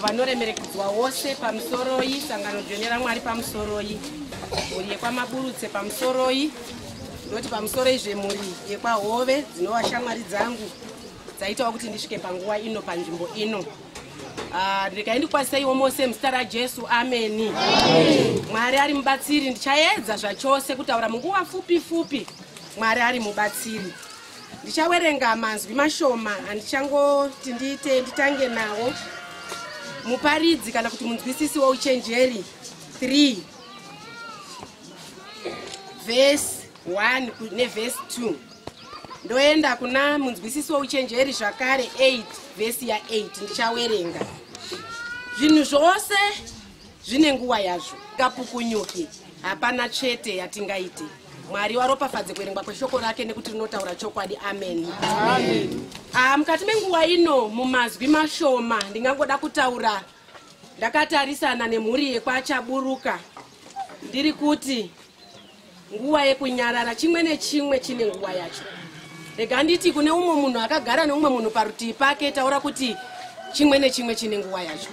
vanoremeredzwa wose pamusoroi, sangano dzvene raMwari pamusoroi, mhuri yekwamaburutse pamusoroi, ndoti pamusoroi zvemhuri yekwahove dzinova shamwari dzangu dzaitawo kuti ndisvike panguva ino panzvimbo ino. Regai ndikwaseiwo mose muzita raJesu, ameni. Mwari ari mubatsiri, ndichaedza zvachose kutaura munguva fupi. Mwari ari mubatsiri. Ndichawerenga manzwi mashoma andichangoti nditange nawo. Muparidzi kana kuti munzwisisi wouchenjeri 3 verse 1 neverse 2. Ndoenda kuna munzwisisi wouchenjeri zvakare 8 verse ya 8. Ndichawerenga. Zvinhu zvose zvine nguva yazvo. Kapukunyuki hapana chete yatingaite. Mwari waropafadze kuverengwa kweshoko rake nekuti rinotaura chokwadi, amen. Amen. Mukati menguva ino mumazwi mashoma ndingangoda kutaura ndakatarisana nemhuri yekwachaburuka. Ndiri kuti nguva yekunyarara chimwe nechimwe chine nguva yacho. Rega nditi kune umwe munhu akagara neumwe munhu parutivi pake, taura kuti chimwe nechimwe chine nguva yacho.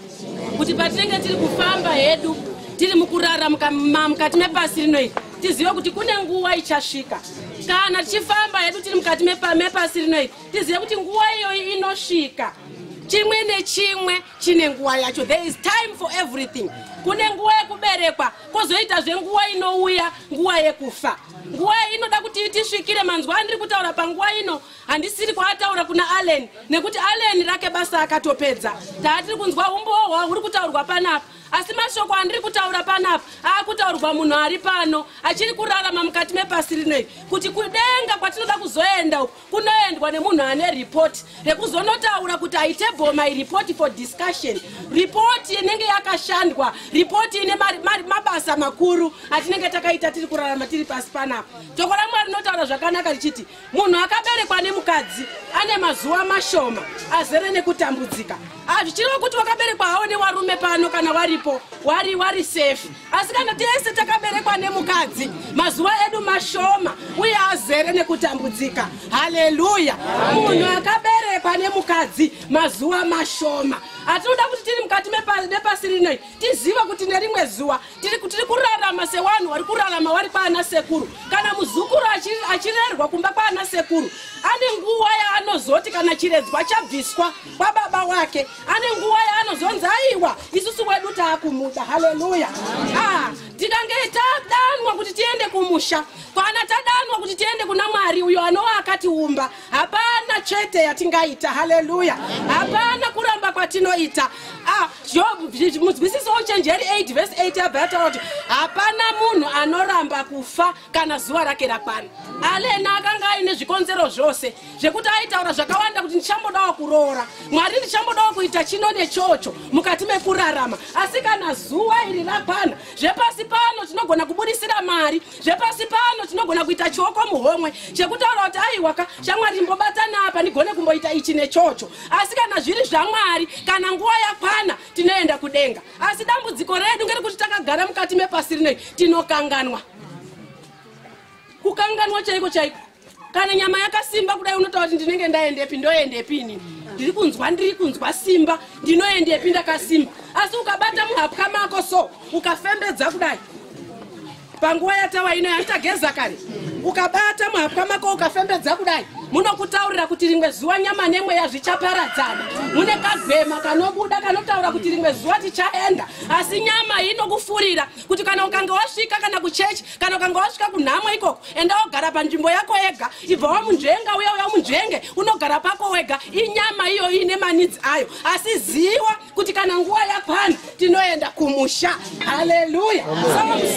Kuti patinenge tiri kufamba hedu tiri mukurarama mukati mepasi rino tizive kuti kune nguva ichasvika. Kana tichifamba hedu tiri mukati mepasi rino tizive kuti nguva iyoyi inosvika. Chimwe nechimwe chine nguva yacho. There is time for everything. Kune nguva yekuberekwa, kozoitazve nguva inouya, nguva yekufa. Nguva inoda kuti tisvikire. Manzwi andiri kutaura panguva ino handisiri kwataura kuna Allen, nekuti Allen rake basa akatopedza. Taatiri kunzwa umbohwa huri kutaurwa panapa. Asi mashoko andiri kutaura panapa akutaurwa munhu ari pano achiri kurarama mukati mepasi rino kuti kudenga kwatinoda kuzoenda kunoendwa nemunhu ane report rekuzonotaura kuti aitable my report for discussion, report inenge yakashandwa, report ine mabasa makuru atinenge takaita tiri kurarama tiri pasi panapa. Shoko raMwari rinotaura zvakanaka richiti munhu akaberekwa nemukadzi ane mazuva mashoma azere nekutambudzika. Azvichireva kuti wakaberekwa hawo nevarume pano kana wari safe. Asi kana tese takaberekwa nemukadzi mazuva edu mashoma uye azere nekutambudzika. Haleluya. Munhu akaberekwa nemukadzi mazuva mashoma. Atinoda kuti tiri mukati mepasi rino tiziva kuti nerimwe zuva tiri kurarama sevanhu vari kurarama vari kwaana sekuru. Kana muzukuru achirerwa kumba kwaana sekuru, ane nguva yaanozoti kana chiredzwa chabviswa kwababa wake, ane nguva yaanozonzi aiwa isusu wedu taakumuda. Haleluya. Tikange tadanwa kuti tiende kumusha, kana tadanwa kuti tiende kuna Mwari uyo anova akatiumba, hapana chete yatingaita. Haleluya. Hapana kuramba kwatinoita. Munzwisisi wouchenjeri 8 verse 8 yabhata kuti hapana munhu anoramba kufa kana zuva rake rakwana. Allen akanga aine zvikonzero zvose zvekuti aitaura zvakawanda kuti ndichambodawo kuroora, Mwari ndichambodawo kuita chino nechocho mukati mekurarama. Asi kana zuva iri rakwana, zvepasi pano tinogona kubudisira mari, zvepasi pano tinogona kuita chioko muhomwe chekutaura kuti aiwaka shamwari mbobatana apa ndigone kumboita ichi nechocho. Asi kana zviri zvaMwari, kana nguva yakwana tinoenda kudenga. Asi dambudziko redu ngerekuti takagara mukati mepasi rino tinokanganwa. Kukanganwa chaiko. Kana nyama yakasimba kudai unotaura kuti ndinenge ndaendepi, ndoendepi inini. Ndiri kunzwa simba, ndinoendepi ndakasimba. Asi ukabata muhapwa mako so ukafembedza kudai panguva yatawa ino yatageza kare, ukabata muhapwa mako ukafembedza kudai, munokutaurira kuti rimwe zuva nyama nemweya zvichaparadzana. Mune kagwema kanobuda kanotaura kuti rimwe zuva tichaenda. Asi nyama inokufurira kuti kana ukanga wasvika kana kuchechi, kana ukanga wasvika kunhamo ikoko, enda wogara panzvimbo yako yega. Ibva wamunzvenga uya munzvenge unogara pako wega. Inyama iyo ine manidzi ayo. Asi ziva kuti kana nguva yakwana tinoenda kumusha. Haleluya.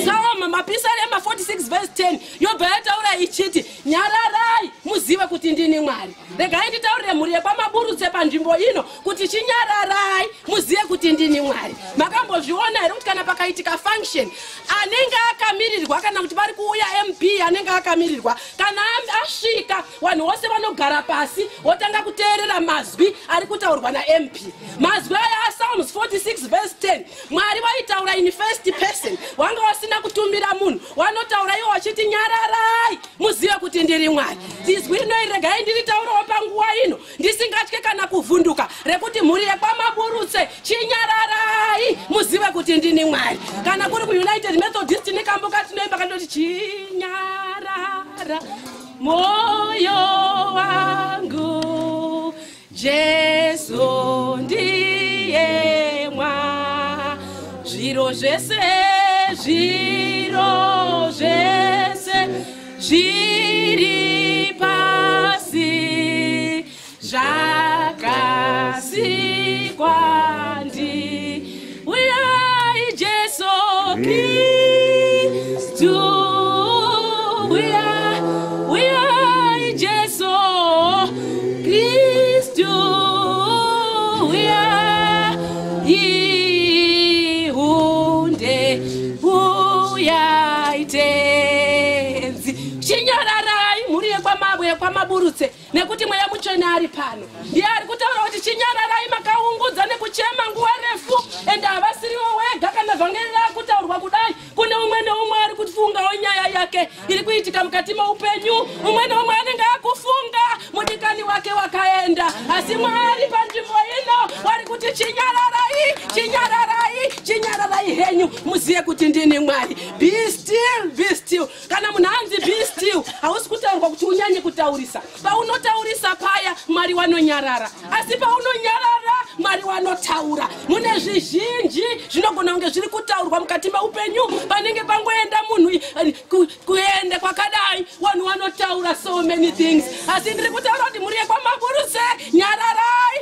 Psalm mapisarema 46 verse 10 yobva yataura ichiti nyararai muzive kuti ndini Mwari. Regai nditaurire mhuri yekwamaburutse panzvimbo ino kuti chinyararai muzive kuti ndini Mwari. Makambozviona here kuti kana pakaitika function anenge akamirirwa, kana kuti vari kuuya MP anenge akamirirwa, kana asvika vanhu vose vanogara pasi votanga kuteerera mazwi ari kutaurwa naMP. Mazwi aya aPsalms 46 verse 10 Mwari vaitaura in first person, wanga wasina kutumbira munhu, wanotaura iwo wachiti nyararai muzive kuti ndiri Mwari. Zizwi rino regai ndiritaurawo panguva ino ndisingatye kana kuvhunduka rekuti mhuri yekwamaburutse chinyarara kuti ndini Mwari. Kana kuri ku United Methodist nekamboka tinoimba kandoti chinyarara moyo wangu Jesu ndiye mwa zviro zvese zviri pasi zvakasikwa uyai Jesu Kristu uyai Jesu Kristu ihunde uyai tenzi chinyararai muri kwamaburutse nekuti mweya muchona ari pano ndiye ari kutaura kuti chinyararai makaungudza nekuchema nguva refu ende havasiriwo wega kana vhangeri rakutaurwa kudai kune umwe neumwe ari kufungawo nyaya yake iri kuitika mukati meupenyu umwe neumwe anenge akufunga mudikani wake wakaenda asi Mwari panzvimbo ino wari kuti chinyararai henyu muziye kuti ndini Mwari. Be still kana munhu anzi be still hausi kutaurwa kuti unyanye kutaurisa paunotaurisa paya Mwari wanonyarara asi paunonyarara Mwari wanotaura mune zvizhinji zvinogona kunge zviri kutaurwa mukati meupenyu panenge pangoenda munhu kuende kwakadai vanhu vanotaura so many things asi ndiri kutaura kuti muri kwamaburutse nyararai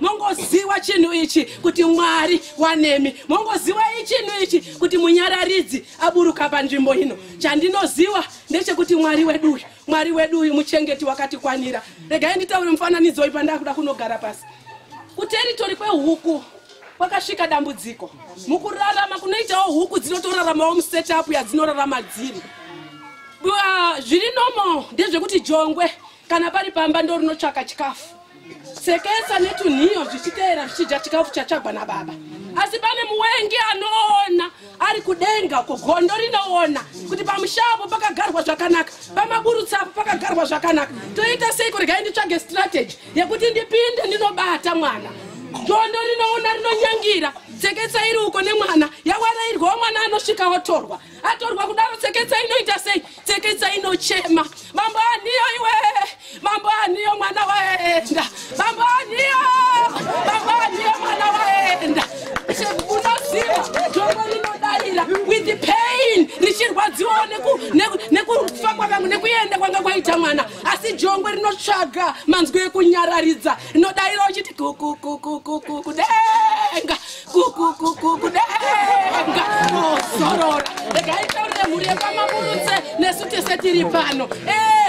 mongoziva chinhu ichi kuti Mwari wanemi mongoziva chinhu ichi kuti munyararidzi aburuka panzvimbo ino chandinoziva ndechekuti Mwari wedu uyu muchengeti wakatikwanira. Regai nditaure mufananidzo uyu pandakuda kunogara pasi. Kuteritori kwehuku kwakasvika dambudziko mukurarama kunoitawo huku dzinotoraramawo musetup yadzinorarama dziri. Zviri nomo ndezvekuti jongwe kana pari pamba ndo rinotsvaka chikafu sekesa netunhiyo zvichiteera zvichidya chikafu chatsvagwa nababa asi pane muwengi anoona ari kudenga uko gondo rinoona kuti pamushapo pakagarwa zvakanaka pamaburutsapo pakagarwa zvakanaka toita seiko regai nditsvage strategy yekuti ndipinde ndinobata mwana gondo rinoona rinonyangira tseketsa iri uko nemwana yawarairwawo mwana anosvika otorwa atorwa kudaro tseketsa inoita sei tseketsa inochema mambo aniyo iwe mambo aniyo mwana waenda mambo aniyo mwana waenda unoziva jombo rinodaira with the pain richirwadziwawo nekufa kwavangu nekuenda kwanga kwaita mwana asi jongwe rinotsvaga manzwi ekunyararidza rinodaira uchiti kudenga zorora regai taurire mhuri yekwamaburutse nesu tese tiri pano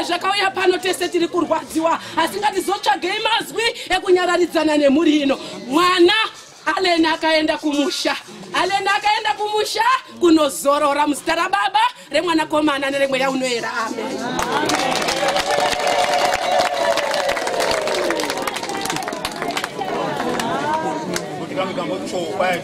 zvakauya pano tese tiri kurwadziwa asi ngatizotsvagei mazwi ekunyararidzana nemhuri ino. Mwana Aleni akaenda kumusha kunozorora muzita raBaba remwanakomana neremweya unoyera. Amen. Vamos dar um show, vai,